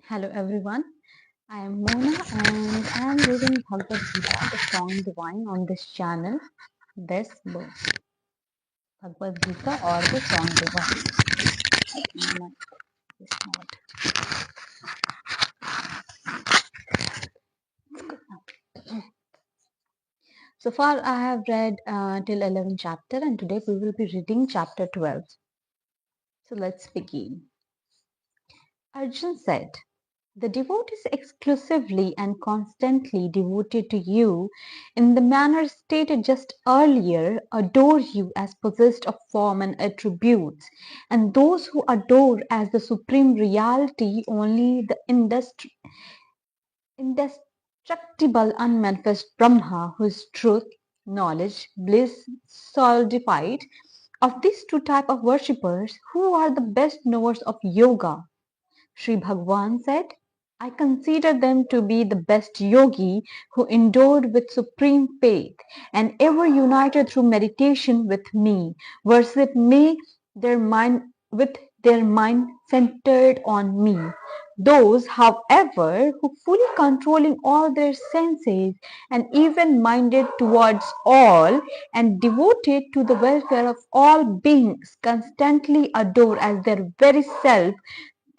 Hello everyone, I am Mona and I am reading Bhagwat Gita, the Song Divine on this channel, this book, Bhagwat Gita or the Song Divine. No, it's not. So far I have read till 11th chapter and today we will be reading chapter 12. So let's begin. Arjun said, the devotees exclusively and constantly devoted to you in the manner stated just earlier adore you as possessed of form and attributes, and those who adore as the supreme reality only the indestructible unmanifest Brahma, who is truth, knowledge, bliss solidified. Of these two types of worshippers, who are the best knowers of yoga? Sri Bhagwan said, I consider them to be the best yogi who endured with supreme faith and ever united through meditation with me, worship me, their mind with their mind centered on me. Those, however, who fully controlling all their senses and even minded towards all and devoted to the welfare of all beings constantly adore as their very self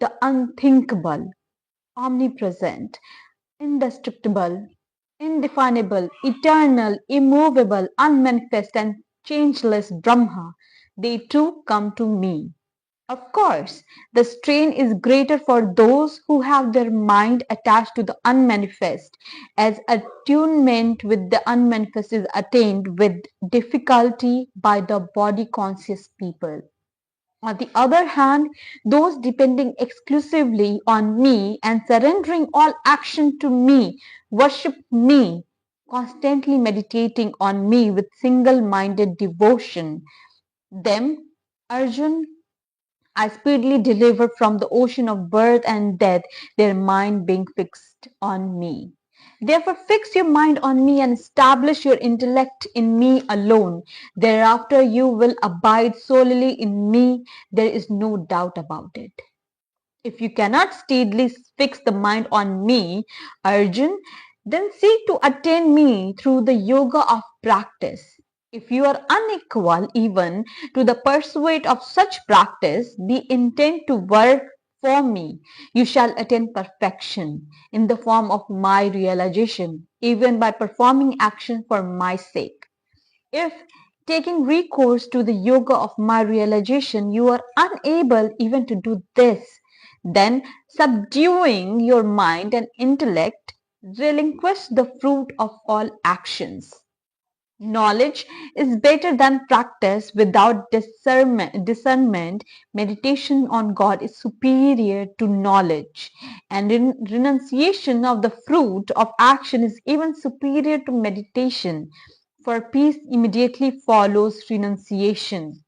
the unthinkable, omnipresent, indestructible, indefinable, eternal, immovable, unmanifest, and changeless Brahma. They too come to me. Of course, the strain is greater for those who have their mind attached to the unmanifest, as attunement with the unmanifest is attained with difficulty by the body conscious people. On the other hand, those depending exclusively on me and surrendering all action to me, worship me, constantly meditating on me with single-minded devotion. Them, Arjun, I speedily deliver from the ocean of birth and death, their mind being fixed on me. Therefore, fix your mind on me and establish your intellect in me alone. Thereafter, you will abide solely in me. There is no doubt about it. If you cannot steadily fix the mind on me, Arjun, then seek to attain me through the yoga of practice. If you are unequal even to the pursuit of such practice, be intent to work for me. You shall attain perfection in the form of my realization, even by performing action for my sake. If taking recourse to the yoga of my realization, you are unable even to do this, then subduing your mind and intellect, relinquish the fruit of all actions. Knowledge is better than practice without discernment. Meditation on God is superior to knowledge, and renunciation of the fruit of action is even superior to meditation, for peace immediately follows renunciation.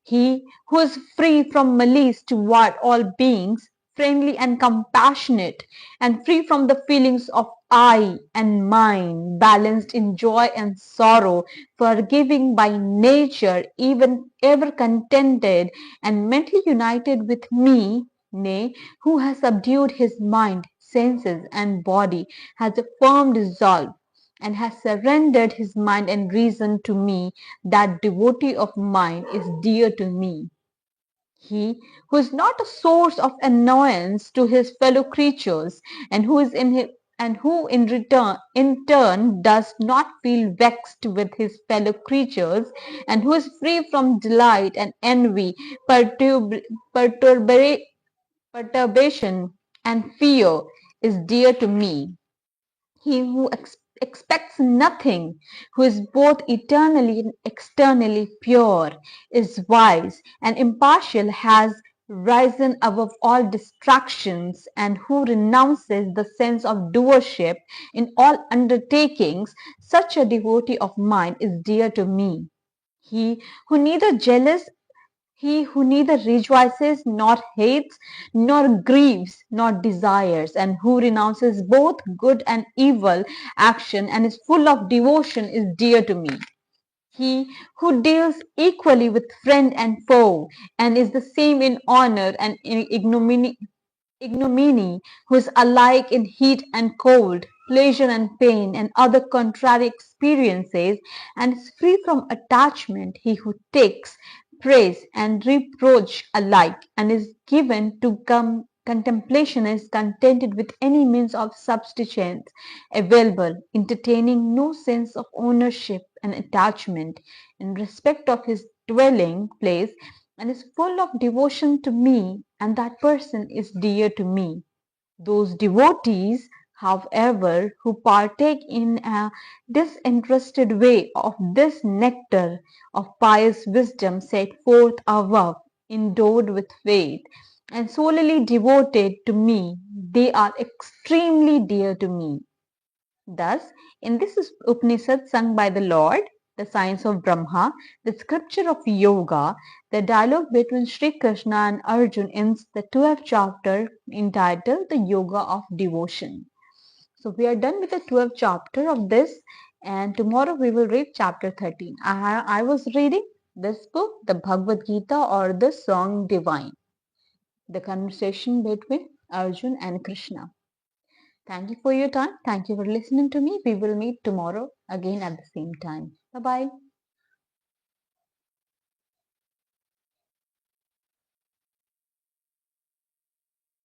He who is free from malice toward all beings, friendly and compassionate, and free from the feelings of I and mine, balanced in joy and sorrow, forgiving by nature, even ever contented, and mentally united with me, nay, who has subdued his mind, senses, and body, has a firm resolve, and has surrendered his mind and reason to me, that devotee of mine is dear to me. He who is not a source of annoyance to his fellow creatures, and who is in his, and who in turn does not feel vexed with his fellow creatures, and who is free from delight and envy, perturba- perturbation and fear, is dear to me. He who expects nothing, who is both eternally and externally pure, is wise and impartial, has risen above all distractions, and who renounces the sense of doership in all undertakings, such a devotee of mine is dear to me. He who neither jealous he who neither rejoices nor hates, nor grieves nor desires, and who renounces both good and evil action and is full of devotion is dear to me. He who deals equally with friend and foe, and is the same in honor and in ignominy, ignominy, who is alike in heat and cold, pleasure and pain, and other contrary experiences, and is free from attachment, he who takes praise and reproach alike, and is given to contemplation, is contented with any means of subsistence available, entertaining no sense of ownership and attachment in respect of his dwelling place, and is full of devotion to me, and that person is dear to me. Those devotees, however, who partake in a disinterested way of this nectar of pious wisdom set forth above, endowed with faith, and solely devoted to me, they are extremely dear to me. Thus, in this Upanishad sung by the Lord, the science of Brahma, the scripture of yoga, the dialogue between Sri Krishna and Arjun ends the 12th chapter entitled The Yoga of Devotion. So we are done with the 12th chapter of this, and tomorrow we will read chapter 13. I was reading this book, the Bhagwat Gita or the Song Divine, the conversation between Arjun and Krishna. Thank you for your time. Thank you for listening to me. We will meet tomorrow again at the same time. Bye bye.